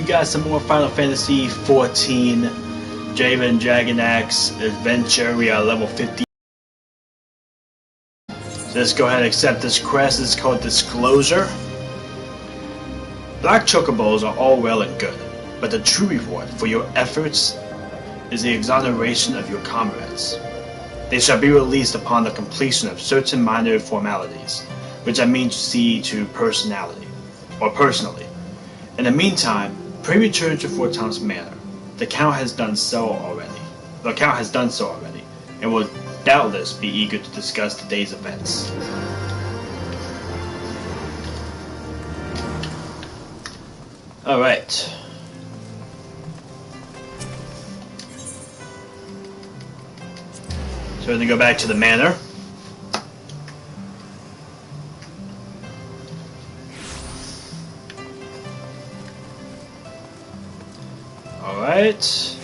you guys some more Final Fantasy 14 Draven Dragonac's adventure. We are level 50. So let's go ahead and accept this quest. It's called Disclosure. Black chocobos are all well and good, but the true reward for your efforts is the exoneration of your comrades. They shall be released upon the completion of certain minor formalities, which I mean to see to personally. In the meantime, pray return to Fort Thomas Manor. The Count has done so already, and will doubtless be eager to discuss today's events. Alright. So we're going to go back to the manor. Alright.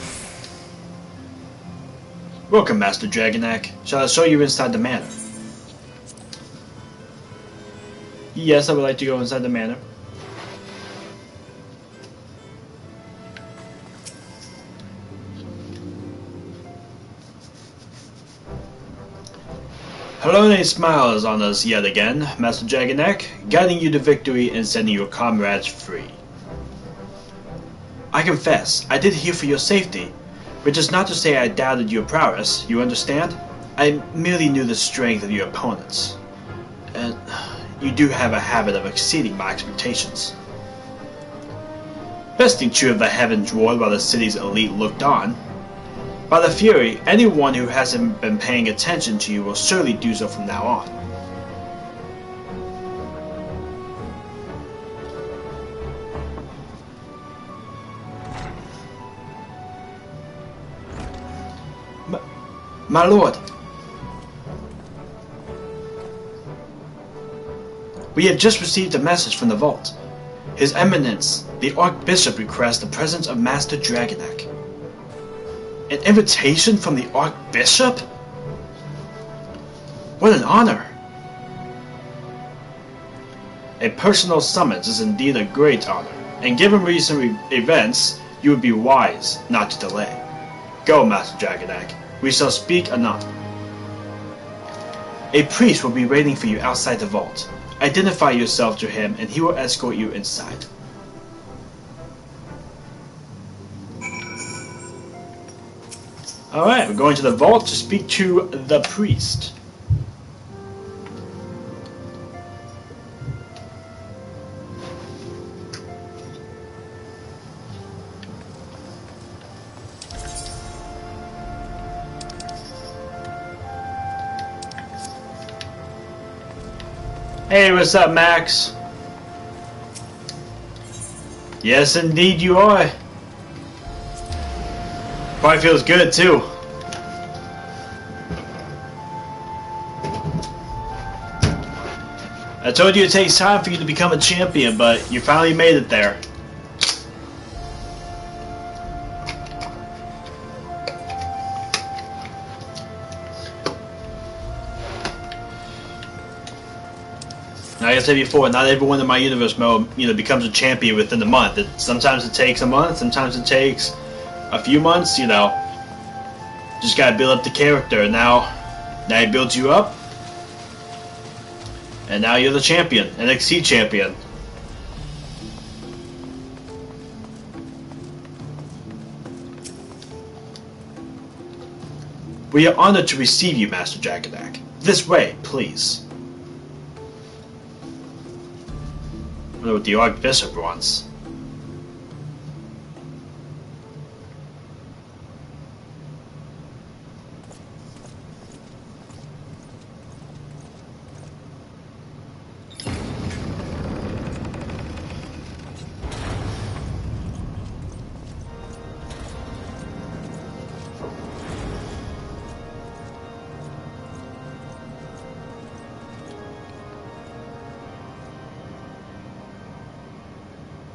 Welcome, Master Dragonac. Shall I show you inside the manor? Yes, I would like to go inside the manor. Helone smiles on us yet again, Master Dragonac, guiding you to victory and setting your comrades free. I confess, I did hear for your safety, which is not to say I doubted your prowess, you understand? I merely knew the strength of your opponents. And you do have a habit of exceeding my expectations. Besting true of the Heavensward while the city's elite looked on. By the Fury, anyone who hasn't been paying attention to you will surely do so from now on. My lord, we have just received a message from the vault. His Eminence, the Archbishop, requests the presence of Master Dragonac. An invitation from the Archbishop? What an honor! A personal summons is indeed a great honor, and given recent events, you would be wise not to delay. Go, Master Dragonac. We shall speak anon. A priest will be waiting for you outside the vault. Identify yourself to him and he will escort you inside. Alright, we're going to the vault to speak to the priest. Hey, what's up, Max? Yes, indeed you are. Probably feels good, too. I told you it takes time for you to become a champion, but you finally made it there. Like I said before, not everyone in my universe mode, becomes a champion within a month. Sometimes it takes a month, sometimes it takes a few months, Just gotta build up the character. Now he builds you up, and now you're the champion, NXT champion. We are honored to receive you, Master Dragonac. This way, please. I wonder what the Archbishop wants.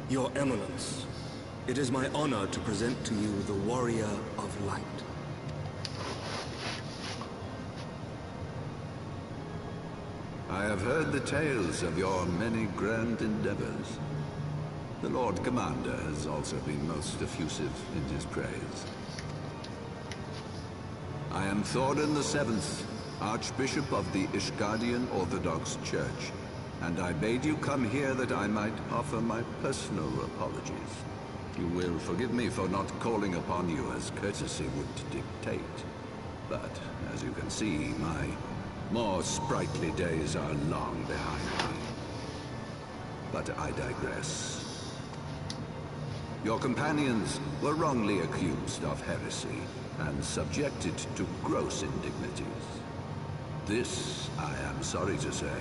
Your Eminence, it is my honor to present to you the Warrior of Light. I have heard the tales of your many grand endeavors. The Lord Commander has also been most effusive in his praise. I am Thorin the Seventh, Archbishop of the Ishgardian Orthodox Church, and I bade you come here that I might offer my personal apologies. You will forgive me for not calling upon you as courtesy would dictate, but as you can see, my more sprightly days are long behind me. But I digress. Your companions were wrongly accused of heresy and subjected to gross indignities. This, I am sorry to say,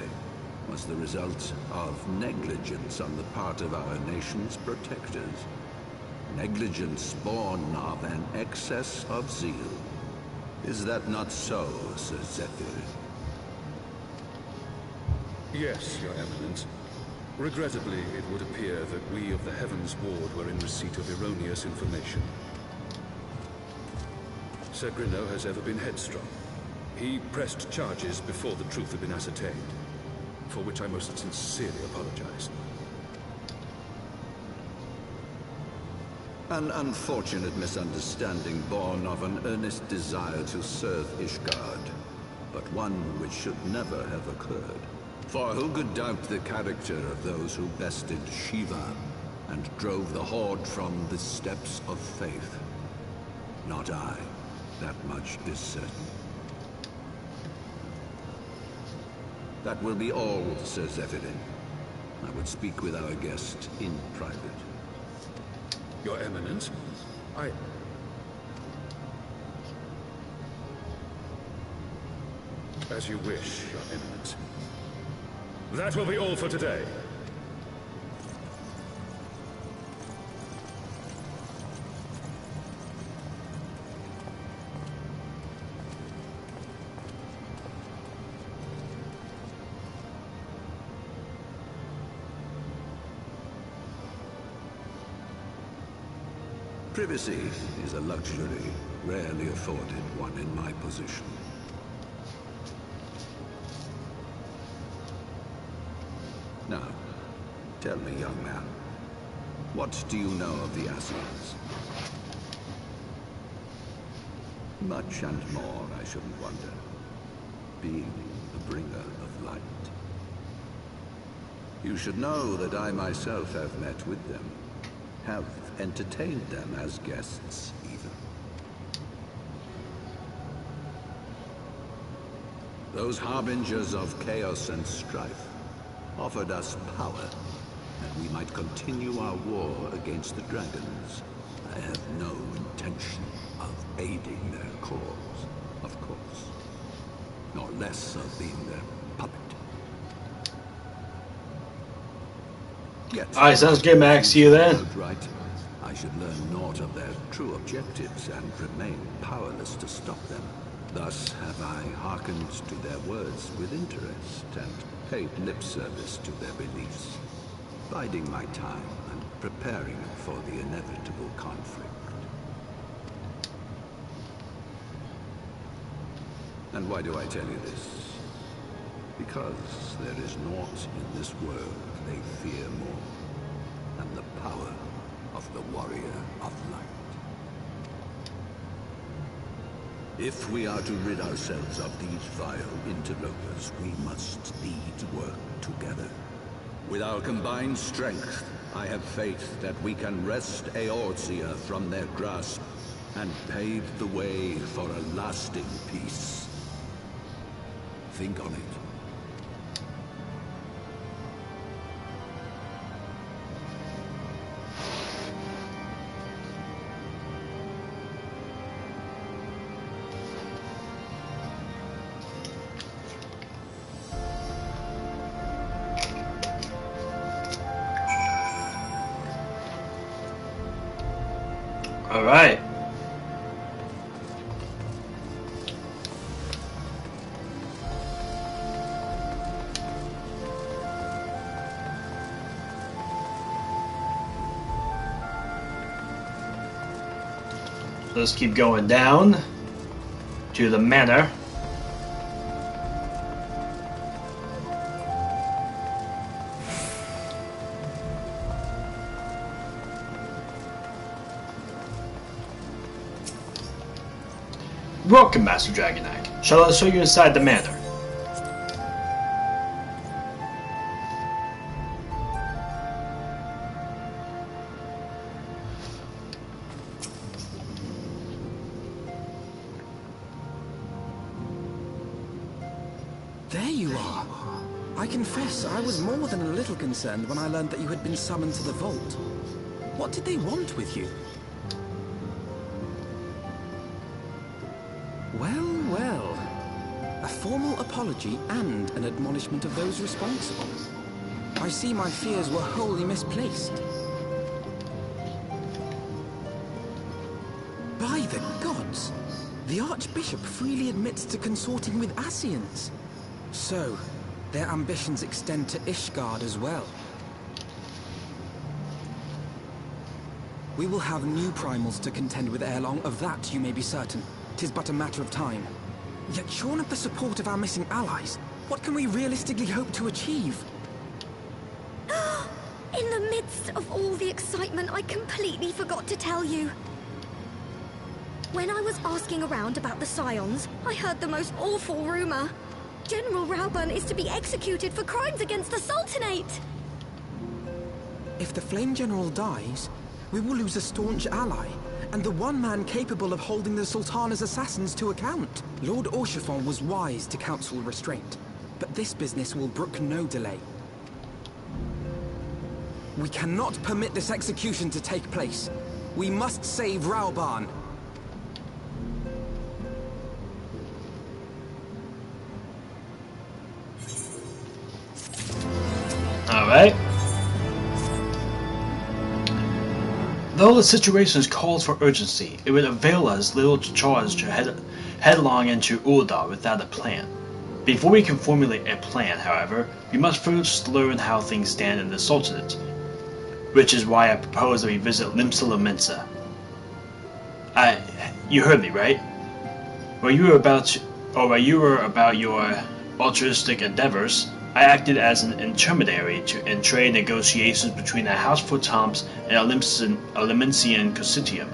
was the result of negligence on the part of our nation's protectors. Negligence born of an excess of zeal. Is that not so, Sir Zephyr? Yes, Your Eminence. Regrettably, it would appear that we of the Heavensward were in receipt of erroneous information. Sir Grinno has ever been headstrong. He pressed charges before the truth had been ascertained, for which I most sincerely apologize. An unfortunate misunderstanding born of an earnest desire to serve Ishgard, but one which should never have occurred. For who could doubt the character of those who bested Shiva and drove the Horde from the steps of faith? Not I. That much is certain. That will be all, Sir Zephyrin. I would speak with our guest in private. Your Eminence, As you wish, Your Eminence. That will be all for today. Privacy is a luxury rarely afforded one in my position. Now, tell me, young man, what do you know of the Assassins? Much and more, I shouldn't wonder, being the bringer of light. You should know that I myself have met with them, have entertained them as guests, even. Those harbingers of chaos and strife offered us power, that we might continue our war against the dragons. I have no intention of aiding their cause, of course, nor less of being their puppet. Yet, Alright, sounds good, Max. See you then. right, I should learn naught of their true objectives and remain powerless to stop them. Thus have I hearkened to their words with interest and paid lip service to their beliefs, biding my time and preparing for the inevitable conflict. And why do I tell you this? Because there is naught in this world they fear more than the power of the Warrior of Light. If we are to rid ourselves of these vile interlopers, we must needs work together. With our combined strength, I have faith that we can wrest Eorzea from their grasp and pave the way for a lasting peace. Think on it. All right. So let's keep going down to the manor. Welcome, Master Dragonac. Shall I show you inside the manor? There you are. I confess, I was more than a little concerned when I learned that you had been summoned to the vault. What did they want with you? Well, well. A formal apology and an admonishment of those responsible. I see my fears were wholly misplaced. By the gods! The Archbishop freely admits to consorting with Ascians. So, their ambitions extend to Ishgard as well. We will have new primals to contend with ere long, of that you may be certain. 'Tis but a matter of time. Yet shorn of the support of our missing allies, what can we realistically hope to achieve? In the midst of all the excitement, I completely forgot to tell you. When I was asking around about the Scions, I heard the most awful rumor. General Rauburn is to be executed for crimes against the Sultanate! If the Flame General dies, we will lose a staunch ally, and the one man capable of holding the Sultana's assassins to account. Lord Orchefon was wise to counsel restraint, but this business will brook no delay. We cannot permit this execution to take place. We must save Rauburn. Alright. Though the situation calls for urgency, it would avail us little to charge headlong into Uldar without a plan. Before we can formulate a plan, however, we must first learn how things stand in the Sultanate, which is why I propose that we visit Limsa Lominsa. You heard me, right? While you were about your altruistic endeavors, I acted as an intermediary in trade negotiations between the House Fortamps and Olympian Cositium.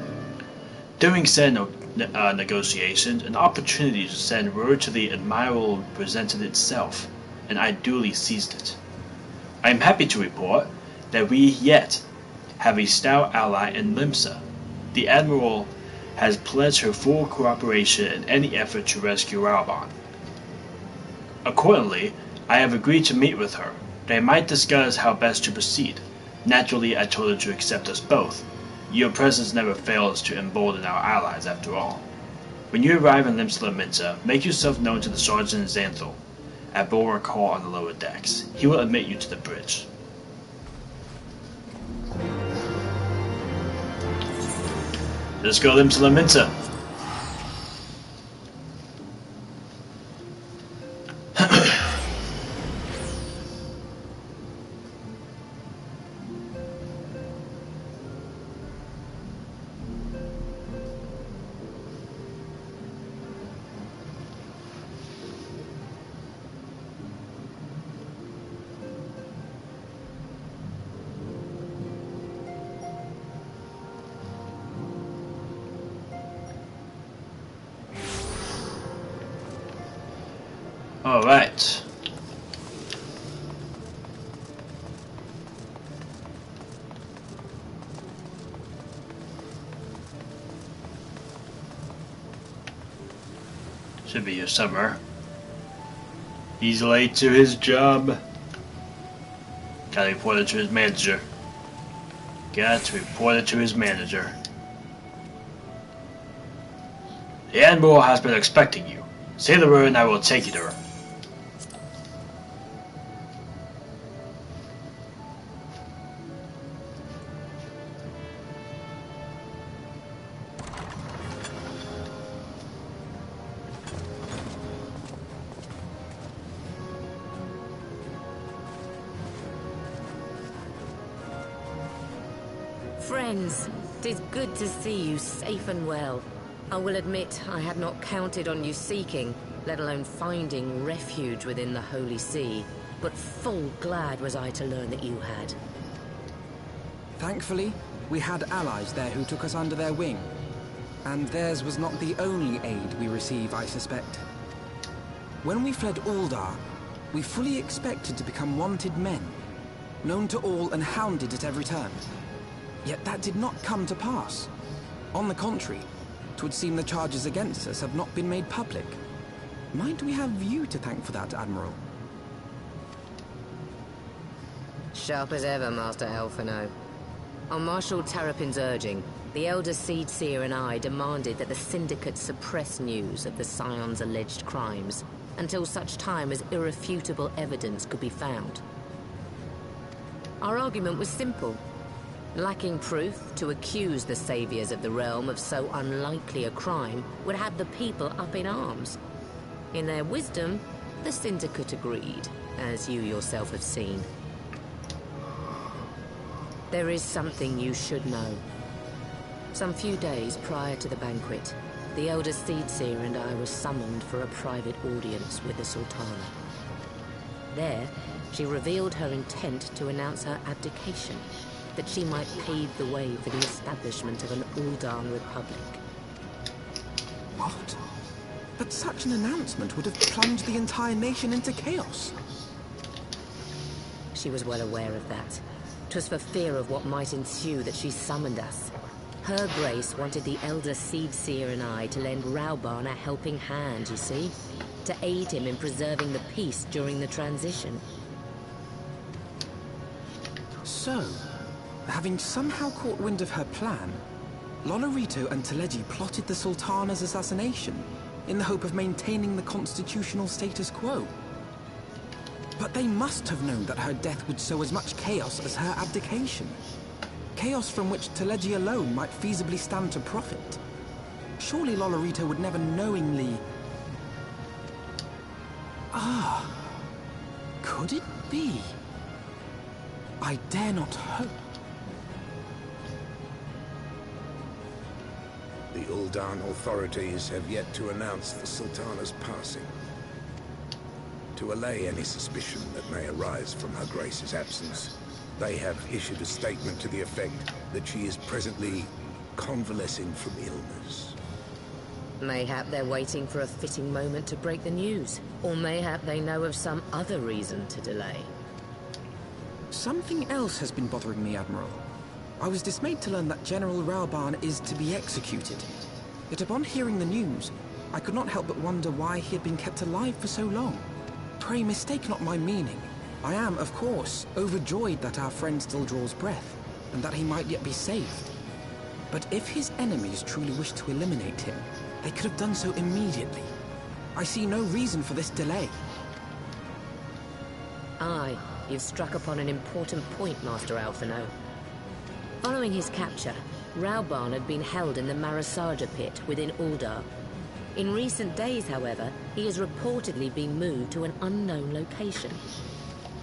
During said negotiations, an opportunity to send word to the Admiral presented itself, and I duly seized it. I am happy to report that we yet have a stout ally in Limsa. The Admiral has pledged her full cooperation in any effort to rescue Rauburn. Accordingly, I have agreed to meet with her. They might discuss how best to proceed. Naturally, I told her to accept us both. Your presence never fails to embolden our allies, after all. When you arrive in Limsa Lominsa, make yourself known to the Sergeant Xanthal at Bulwark Hall on the lower decks. He will admit you to the bridge. Let's go Limsa Lominsa. All right. Should be here somewhere. He's late to his job. Gotta report it to his manager. Got to report it to his manager. The Admiral has been expecting you. Say the word and I will take you to her. Friends, 'tis good to see you safe and well. I will admit I had not counted on you seeking, let alone finding refuge within the Holy See, but full glad was I to learn that you had. Thankfully, we had allies there who took us under their wing. And theirs was not the only aid we receive, I suspect. When we fled Uldar, we fully expected to become wanted men, known to all and hounded at every turn. Yet that did not come to pass. On the contrary, 'twould seem the charges against us have not been made public. Might we have you to thank for that, Admiral? Sharp as ever, Master Alphino. On Marshal Terrapin's urging, the Elder Seedseer and I demanded that the Syndicate suppress news of the Scion's alleged crimes until such time as irrefutable evidence could be found. Our argument was simple. Lacking proof, to accuse the saviors of the realm of so unlikely a crime would have the people up in arms. In their wisdom, the Syndicate agreed, as you yourself have seen. There is something you should know. Some few days prior to the banquet, the Elder Seedseer and I were summoned for a private audience with the Sultana. There, she revealed her intent to announce her abdication, that she might pave the way for the establishment of an Uldan Republic. What? But such an announcement would have plunged the entire nation into chaos. She was well aware of that. 'Twas for fear of what might ensue that she summoned us. Her Grace wanted the Elder Seedseer and I to lend Rauban a helping hand, you see? To aid him in preserving the peace during the transition. So, having somehow caught wind of her plan, Lolorito and Teleji plotted the Sultana's assassination in the hope of maintaining the constitutional status quo. But they must have known that her death would sow as much chaos as her abdication. Chaos from which Teleji alone might feasibly stand to profit. Surely Lolorito would never knowingly... Ah, could it be? I dare not hope. The Uldan authorities have yet to announce the Sultana's passing. To allay any suspicion that may arise from Her Grace's absence, they have issued a statement to the effect that she is presently convalescing from illness. Mayhap they're waiting for a fitting moment to break the news. Or mayhap they know of some other reason to delay. Something else has been bothering me, Admiral. I was dismayed to learn that General Rauban is to be executed. Yet upon hearing the news, I could not help but wonder why he had been kept alive for so long. Pray mistake not my meaning. I am, of course, overjoyed that our friend still draws breath, and that he might yet be saved. But if his enemies truly wished to eliminate him, they could have done so immediately. I see no reason for this delay. Aye, you've struck upon an important point, Master Alphino. Following his capture, Rauban had been held in the Marasaja pit within Uldar. In recent days, however, he has reportedly been moved to an unknown location.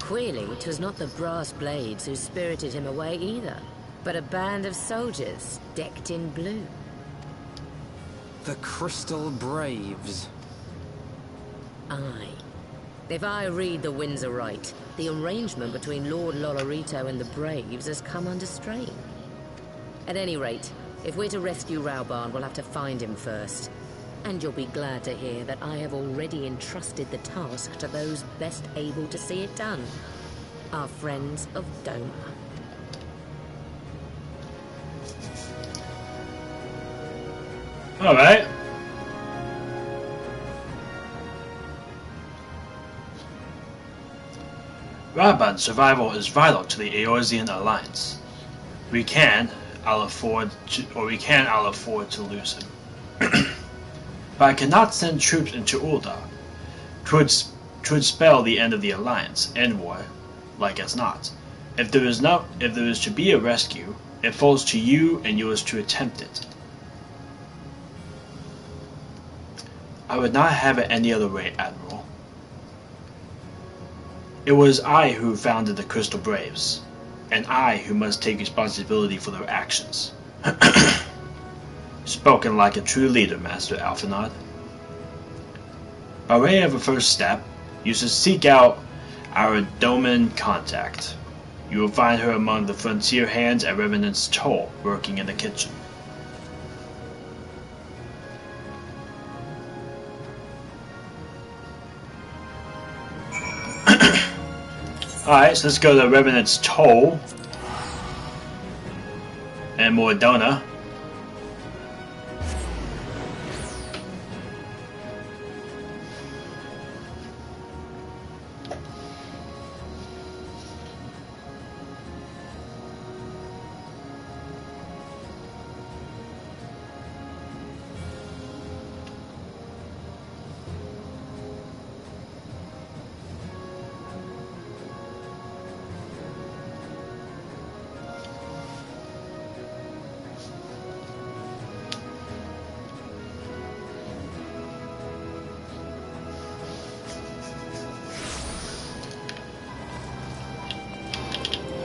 Queerly, 'twas not the brass blades who spirited him away either, but a band of soldiers decked in blue. The Crystal Braves. Aye. If I read the winds aright, the arrangement between Lord Lolorito and the Braves has come under strain. At any rate, if we're to rescue Rauban, we'll have to find him first. And you'll be glad to hear that I have already entrusted the task to those best able to see it done. Our friends of Doma. Alright. Rauban's survival is vital to the Eorzean Alliance. We can afford to lose him. But I cannot send troops into Uldar. 'Twould spell the end of the Alliance and war, like as not. If there is to be a rescue, it falls to you and yours to attempt it. I would not have it any other way, Admiral. It was I who founded the Crystal Braves, and I who must take responsibility for their actions. Spoken like a true leader, Master Alphinaud. By way of a first step, you should seek out our Doman contact. You will find her among the frontier hands at Revenant's Toll, working in the kitchen. Alright, so let's go to Revenant's Toll and Mordona.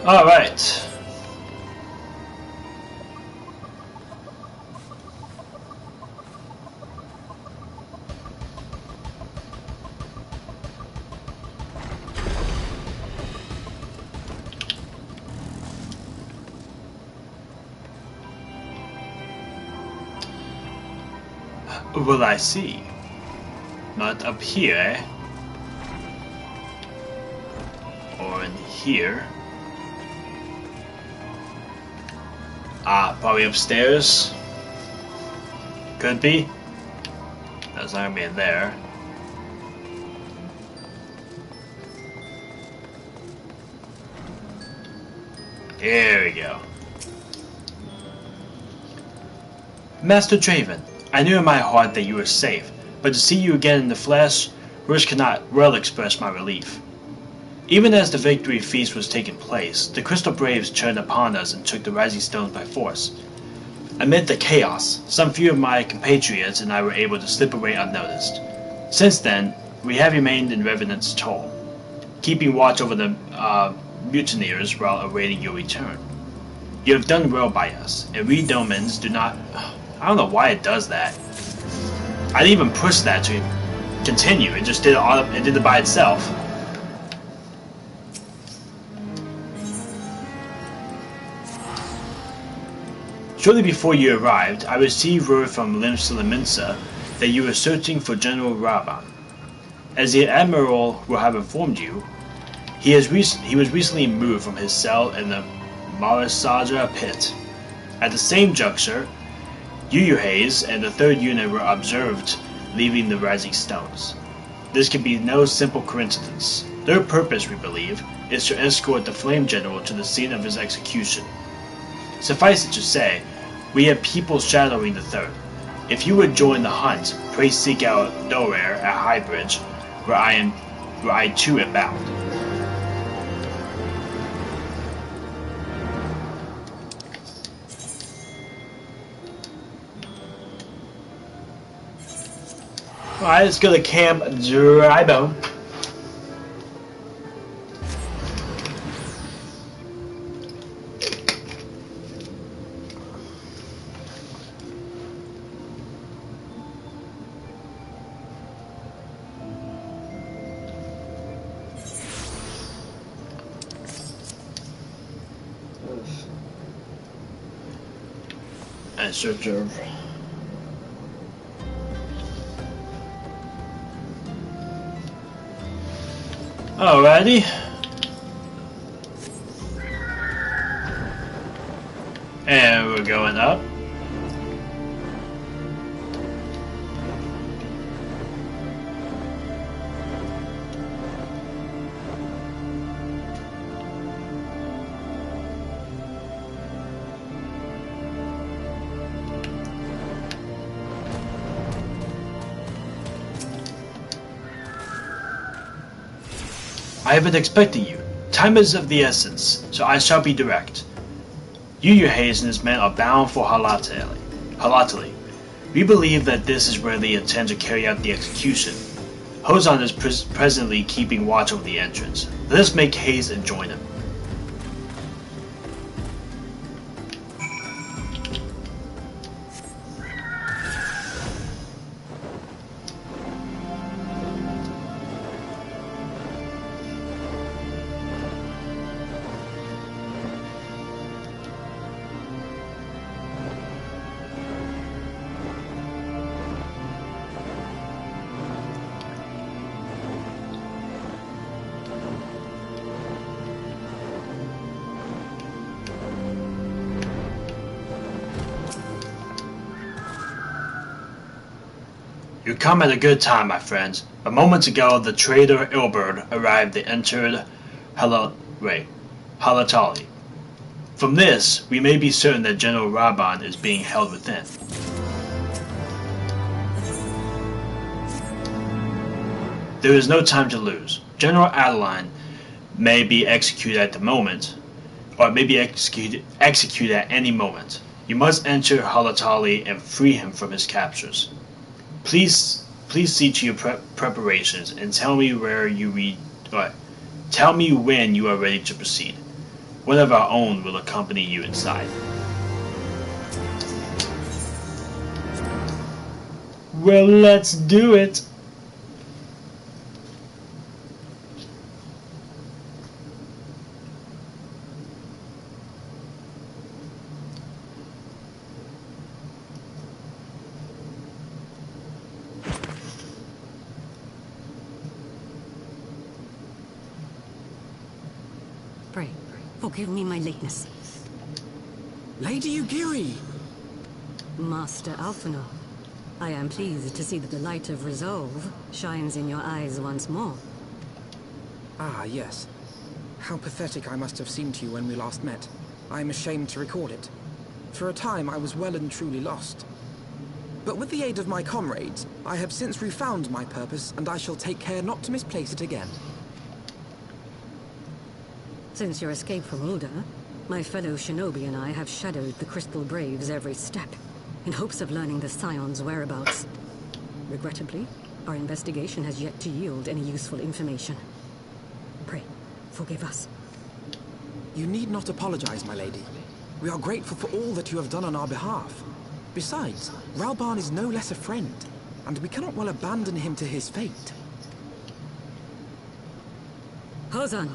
All right. Will I see? Not up here, eh? Or in here? Ah, probably upstairs. Could be. That's not gonna be in there. Here we go. Master Draven, I knew in my heart that you were safe, but to see you again in the flesh, words cannot well express my relief. Even as the victory feast was taking place, the Crystal Braves turned upon us and took the Rising Stones by force. Amid the chaos, some few of my compatriots and I were able to slip away unnoticed. Since then, we have remained in Revenant's Toll, keeping watch over the mutineers while awaiting your return. You have done well by us, and we Domans do not... I don't know why it does that. I didn't even push that to continue, it just did it by itself. Shortly before you arrived, I received word from Limsa that you were searching for General Raban. As the Admiral will have informed you, he was recently moved from his cell in the Marasaja pit. At the same juncture, Yuyuhays and the 3rd unit were observed leaving the Rising Stones. This can be no simple coincidence. Their purpose, we believe, is to escort the Flame General to the scene of his execution. Suffice it to say, we have people shadowing the 3rd. If you would join the hunt, pray seek out Dorer at Highbridge, where I too am bound. Alright, let's go to Camp Drybone. And search of... Alrighty. And we're going up. I have been expecting you. Time is of the essence, so I shall be direct. Yuyuhays and his men are bound for Halatali. We believe that this is where they intend to carry out the execution. Hozan is presently keeping watch over the entrance. Let us make haste and join him. You come at a good time, my friends. A moment ago, the traitor Ilberd arrived and entered Halatali. From this, we may be certain that General Raban is being held within. There is no time to lose. General Adeline may be executed at the moment, or may be executed at any moment. You must enter Halatali and free him from his captures. Please see to your preparations and tell me when you are ready to proceed. One of our own will accompany you inside. Well, let's do it. Pray, forgive me my lateness. Lady Ugiri! Master Alphonor, I am pleased to see that the light of resolve shines in your eyes once more. Ah, yes. How pathetic I must have seemed to you when we last met. I am ashamed to record it. For a time, I was well and truly lost. But with the aid of my comrades, I have since refound my purpose, and I shall take care not to misplace it again. Since your escape from Ulda, my fellow shinobi and I have shadowed the Crystal Braves every step, in hopes of learning the Scion's whereabouts. Regrettably, our investigation has yet to yield any useful information. Pray, forgive us. You need not apologize, my lady. We are grateful for all that you have done on our behalf. Besides, Ralban is no less a friend, and we cannot well abandon him to his fate. Hozan,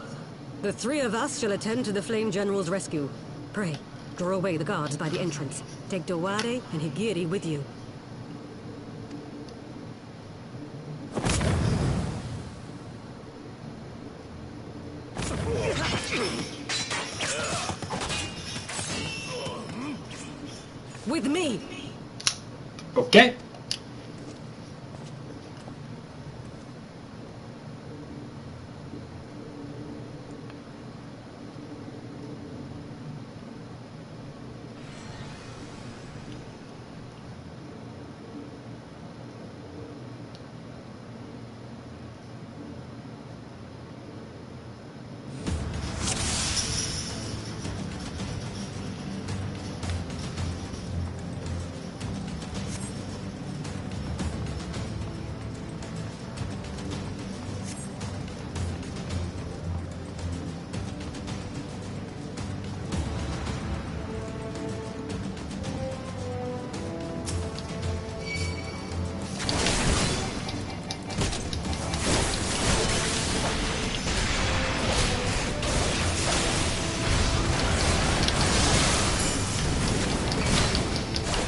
the three of us shall attend to the Flame General's rescue. Pray, draw away the guards by the entrance. Take Dowade and Higiri with you. With me! Okay.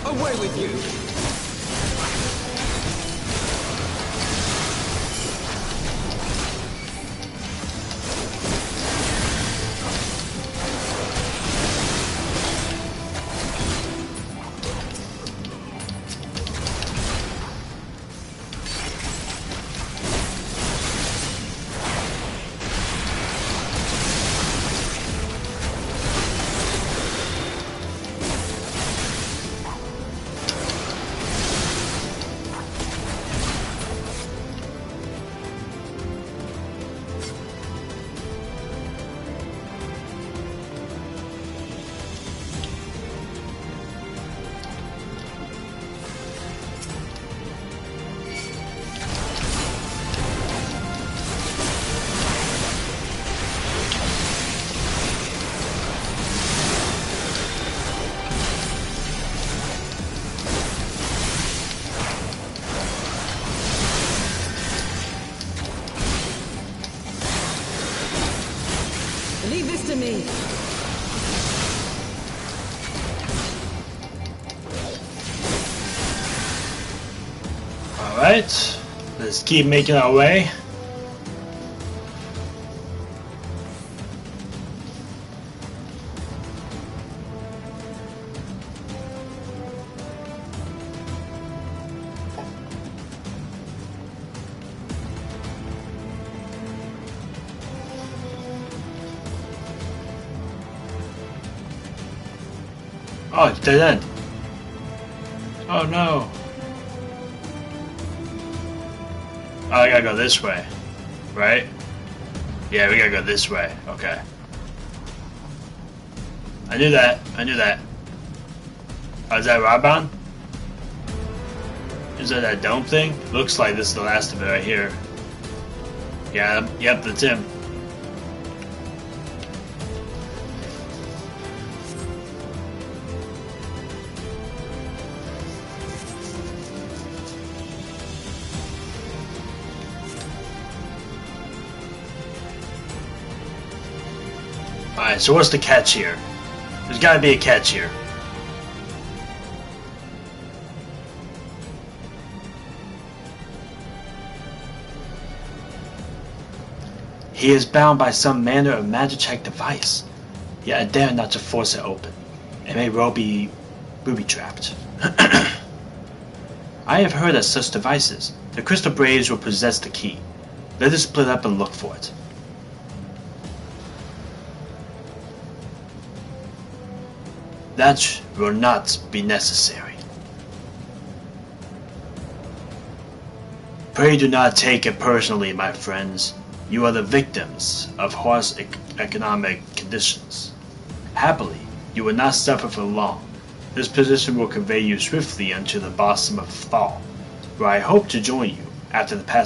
Away with you! Leave this to me. Alright, let's keep making our way. Oh, it's dead end. Oh no. Oh, I gotta go this way. Right? Yeah, we gotta go this way. Okay. I knew that. I knew that. Oh, is that Raban? Is that dome thing? Looks like this is the last of it right here. Yeah, yep, that's him. Alright, so what's the catch here? There's gotta be a catch here. He is bound by some manner of magitech device, yet I dare not to force it open. It may well be booby-trapped. I have heard of such devices. The crystal braves will possess the key. Let us split up and look for it. That will not be necessary. Pray do not take it personally, my friends. You are the victims of harsh economic conditions. Happily, you will not suffer for long. This position will convey you swiftly unto the bosom of Thal, where I hope to join you after the passage